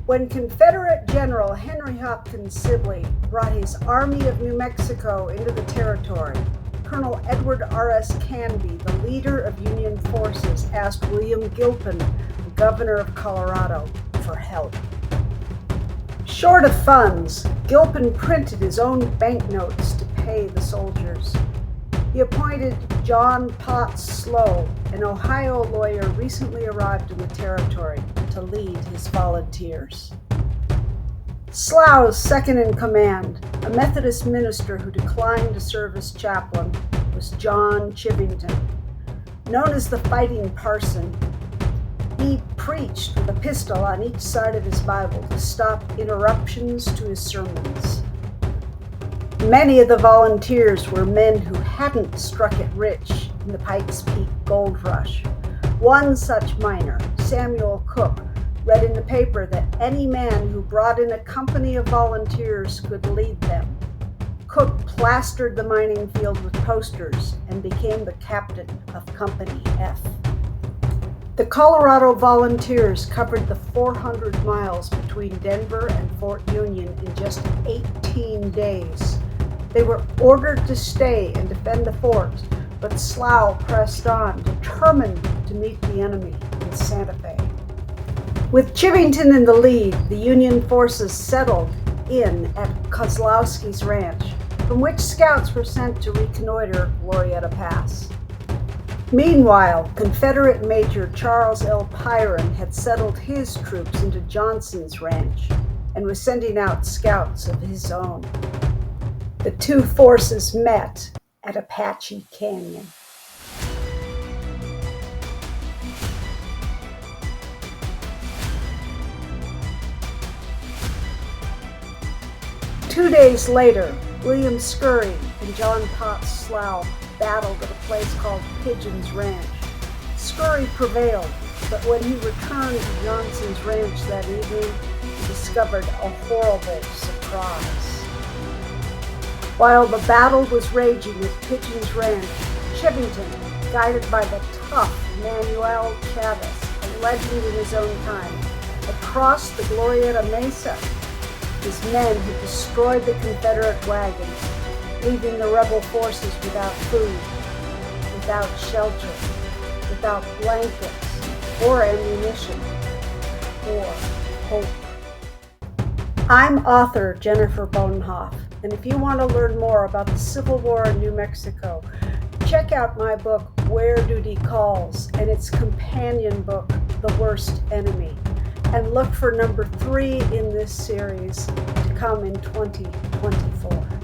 When Confederate General Henry Hopkins Sibley brought his Army of New Mexico into the territory, Colonel Edward R.S. Canby, the leader of Union forces, asked William Gilpin, the governor of Colorado, for help. Short of funds, Gilpin printed his own banknotes to pay the soldiers. He appointed John Potts Slough, an Ohio lawyer recently arrived in the territory, to lead his volunteers. Slough's second in command, a Methodist minister who declined to serve as chaplain, was John Chivington. Known as the Fighting Parson, he preached with a pistol on each side of his Bible to stop interruptions to his sermons. Many of the volunteers were men who hadn't struck it rich in the Pikes Peak gold rush. One such miner, Samuel Cook, read in the paper that any man who brought in a company of volunteers could lead them. Cook plastered the mining field with posters and became the captain of Company F. The Colorado Volunteers covered the 400 miles between Denver and Fort Union in just 18 days. They were ordered to stay and defend the fort, but Slough pressed on, determined to meet the enemy in Santa Fe. With Chivington in the lead, the Union forces settled in at Kozlowski's ranch, from which scouts were sent to reconnoiter Glorieta Pass. Meanwhile, Confederate Major Charles L. Pyron had settled his troops into Johnson's ranch and was sending out scouts of his own. The two forces met at Apache Canyon. Two days later, William Scurry and John Potts Slough battled at a place called Pigeon's Ranch. Scurry prevailed, but when he returned to Johnson's ranch that evening, he discovered a horrible surprise. While the battle was raging at Pigeon's Ranch, Chivington, guided by the tough Manuel Chavez, a legend in his own time, had crossed the Glorieta Mesa. His men had destroyed the Confederate wagons, leaving the rebel forces without food, without shelter, without blankets or ammunition, or hope. I'm author Jennifer Bodenhoff, and if you want to learn more about the Civil War in New Mexico, check out my book, Where Duty Calls, and its companion book, The Worst Enemy, and look for number 3 in this series to come in 2024.